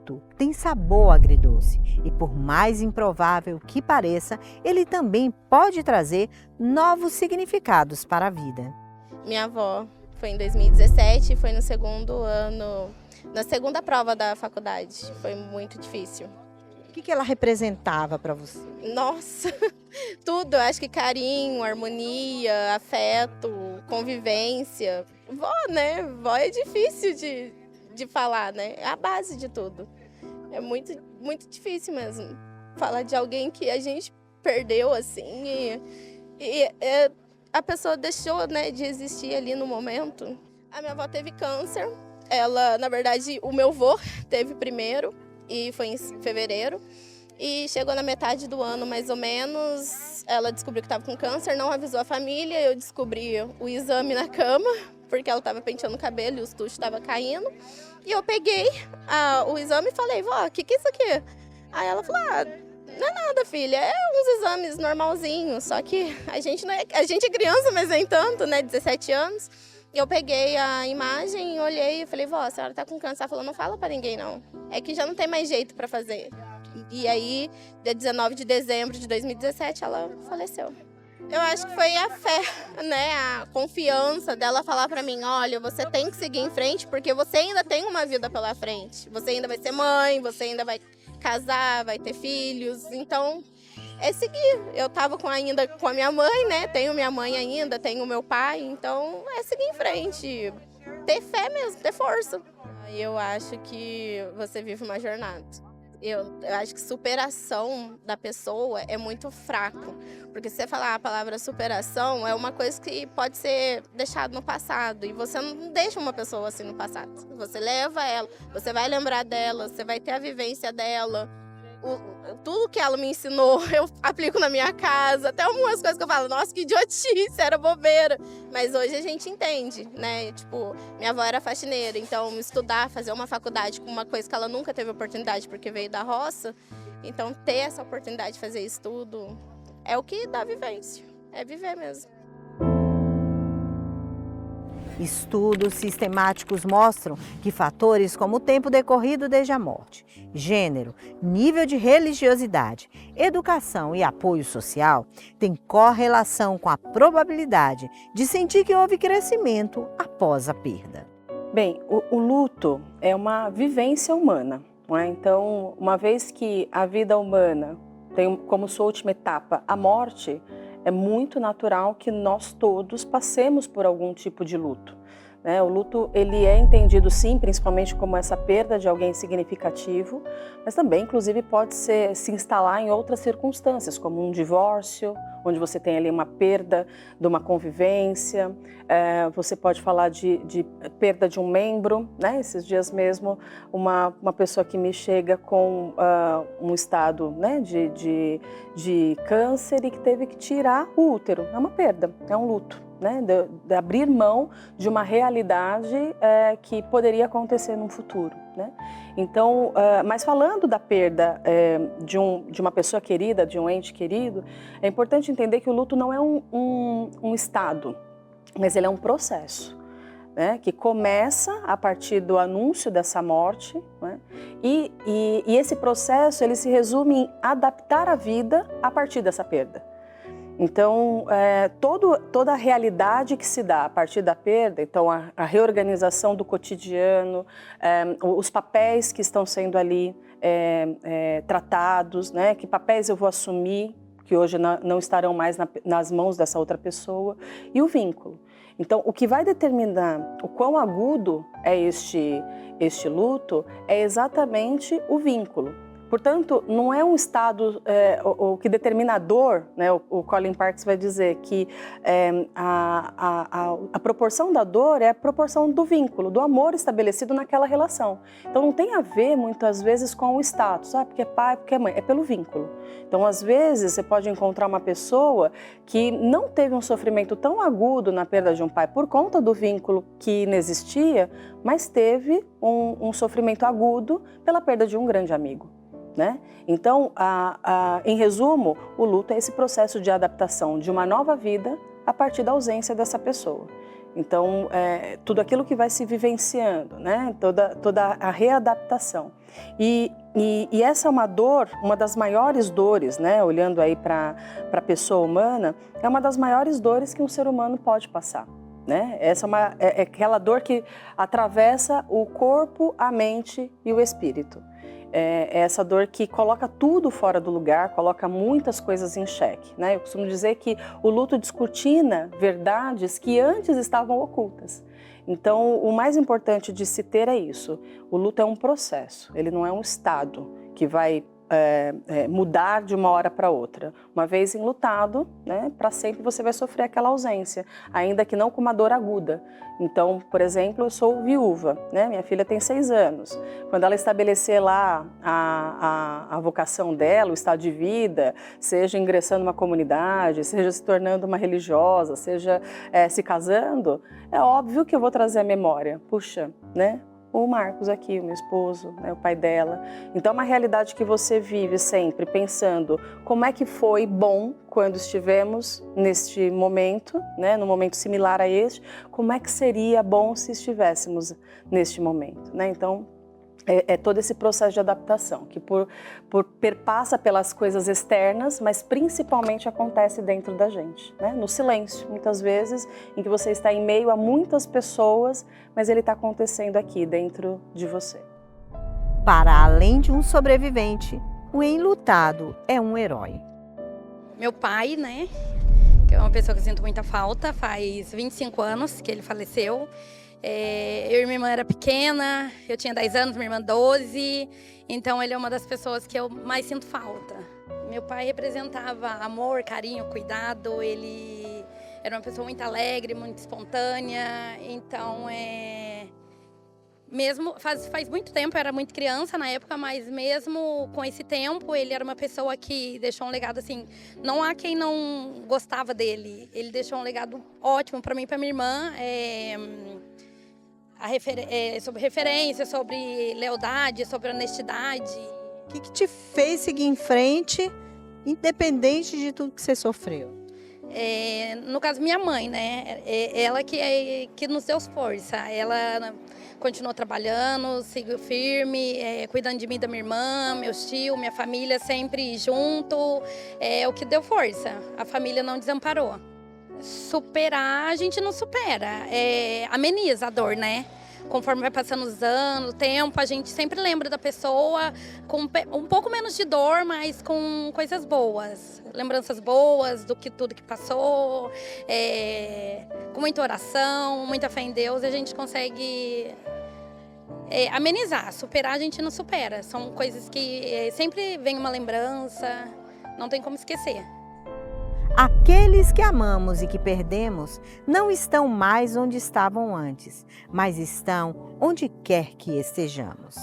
luto tem sabor agridoce e, por mais improvável que pareça, ele também pode trazer novos significados para a vida. Minha avó foi em 2017, foi no segundo ano, na segunda prova da faculdade. Foi muito difícil. O que ela representava para você? Nossa, tudo. Eu acho que carinho, harmonia, afeto, convivência. Vó, né? Vó é difícil de falar, né? É a base de tudo. É muito, muito difícil mesmo falar de alguém que a gente perdeu, assim, a pessoa deixou, né, de existir ali no momento. A minha avó teve câncer. Ela, na verdade, o meu avô teve primeiro e foi em fevereiro. E chegou na metade do ano, mais ou menos, ela descobriu que estava com câncer, não avisou a família. Eu descobri o exame na cama, porque ela estava penteando o cabelo e os tuchos estavam caindo. E eu peguei o exame e falei, vó, o que é isso aqui? Aí ela falou, não é nada, filha, é uns exames normalzinhos, só que a gente é criança, mas nem tanto, né, 17 anos. E eu peguei a imagem, olhei e falei, vó, a senhora tá com câncer. Ela falou, não fala pra ninguém, não. É que já não tem mais jeito pra fazer. E aí, dia 19 de dezembro de 2017, ela faleceu. Eu acho que foi a fé, né, a confiança dela falar pra mim, olha, você tem que seguir em frente, porque você ainda tem uma vida pela frente. Você ainda vai ser mãe, você ainda vai casar, vai ter filhos, então é seguir. Eu tava ainda com a minha mãe, né, tenho minha mãe ainda, tenho meu pai, então é seguir em frente, ter fé mesmo, ter força. Eu acho que você vive uma jornada. Eu acho que superação da pessoa é muito fraco, porque se você falar a palavra superação, é uma coisa que pode ser deixada no passado, e você não deixa uma pessoa assim no passado. Você leva ela, você vai lembrar dela, você vai ter a vivência dela. Tudo que ela me ensinou, eu aplico na minha casa, até algumas coisas que eu falo, nossa, que idiotice, era bobeira. Mas hoje a gente entende, né? Tipo, minha avó era faxineira, então estudar, fazer uma faculdade com uma coisa que ela nunca teve oportunidade porque veio da roça, então ter essa oportunidade de fazer isso tudo é o que dá vivência, é viver mesmo. Estudos sistemáticos mostram que fatores como o tempo decorrido desde a morte, gênero, nível de religiosidade, educação e apoio social têm correlação com a probabilidade de sentir que houve crescimento após a perda. Bem, o luto é uma vivência humana, não é? Então, uma vez que a vida humana tem como sua última etapa a morte, é muito natural que nós todos passemos por algum tipo de luto. O luto ele é entendido sim, principalmente como essa perda de alguém significativo, mas também inclusive pode se instalar em outras circunstâncias, como um divórcio, onde você tem ali uma perda de uma convivência, você pode falar de perda de um membro, né? Esses dias mesmo uma pessoa que me chega com um estado, né, de câncer e que teve que tirar o útero, é uma perda, é um luto. Né, de abrir mão de uma realidade que poderia acontecer no futuro. Né? Então, mas falando da perda de uma pessoa querida, de um ente querido, é importante entender que o luto não é um estado, mas ele é um processo. Né, que começa a partir do anúncio dessa morte, né, e esse processo ele se resume em adaptar a vida a partir dessa perda. Então, toda a realidade que se dá a partir da perda, então a reorganização do cotidiano, os papéis que estão sendo ali tratados, né, que papéis eu vou assumir, que hoje não estarão mais nas mãos dessa outra pessoa, e o vínculo. Então, o que vai determinar o quão agudo é este luto é exatamente o vínculo. Portanto, não é um estado, o que determina a dor, né? O Colin Parks vai dizer que a proporção da dor é a proporção do vínculo, do amor estabelecido naquela relação. Então não tem a ver muitas vezes com o status, porque é pai, porque é mãe, é pelo vínculo. Então às vezes você pode encontrar uma pessoa que não teve um sofrimento tão agudo na perda de um pai por conta do vínculo que inexistia, mas teve um sofrimento agudo pela perda de um grande amigo. Né? Então, em resumo, o luto é esse processo de adaptação de uma nova vida a partir da ausência dessa pessoa. Então, tudo aquilo que vai se vivenciando, né? Toda a readaptação. E essa é uma dor, uma das maiores dores, né? Olhando aí para a pessoa humana, é uma das maiores dores que um ser humano pode passar, né? Essa é aquela dor que atravessa o corpo, a mente e o espírito. É essa dor que coloca tudo fora do lugar, coloca muitas coisas em xeque, né? Eu costumo dizer que o luto descortina verdades que antes estavam ocultas. Então, o mais importante de se ter é isso. O luto é um processo, ele não é um estado que vai mudar de uma hora para outra. Uma vez enlutado, né, para sempre você vai sofrer aquela ausência, ainda que não com uma dor aguda. Então, por exemplo, eu sou viúva, né? Minha filha tem 6 anos. Quando ela estabelecer lá a vocação dela, o estado de vida, seja ingressando numa comunidade, seja se tornando uma religiosa, seja se casando, é óbvio que eu vou trazer a memória. Puxa, né? O Marcos aqui, o meu esposo, né, o pai dela. Então é uma realidade que você vive sempre pensando como é que foi bom quando estivemos neste momento, né, num momento similar a este, como é que seria bom se estivéssemos neste momento, né? Então é todo esse processo de adaptação que perpassa pelas coisas externas, mas principalmente acontece dentro da gente, né? No silêncio, muitas vezes, em que você está em meio a muitas pessoas, mas ele está acontecendo aqui dentro de você. Para além de um sobrevivente, o enlutado é um herói. Meu pai, né, que é uma pessoa que eu sinto muita falta, faz 25 anos que ele faleceu. Eu e minha irmã era pequena, eu tinha 10 anos, minha irmã 12, então ele é uma das pessoas que eu mais sinto falta. Meu pai representava amor, carinho, cuidado, ele era uma pessoa muito alegre, muito espontânea, então mesmo faz muito tempo, eu era muito criança na época, mas mesmo com esse tempo, ele era uma pessoa que deixou um legado assim, não há quem não gostava dele, ele deixou um legado ótimo para mim e para minha irmã, sobre referência, sobre lealdade, sobre honestidade. O que te fez seguir em frente, independente de tudo que você sofreu? No caso, minha mãe, né? Ela que nos deu força. Ela continuou trabalhando, seguiu firme, cuidando de mim e da minha irmã, meus tios, minha família sempre junto. É o que deu força. A família não desamparou. Superar, a gente não supera, ameniza a dor, né? Conforme vai passando os anos, o tempo, a gente sempre lembra da pessoa com um pouco menos de dor, mas com coisas boas. Lembranças boas do que tudo que passou, com muita oração, muita fé em Deus, a gente consegue amenizar. Superar, a gente não supera. São coisas que sempre vem uma lembrança, não tem como esquecer. Aqueles que amamos e que perdemos não estão mais onde estavam antes, mas estão onde quer que estejamos.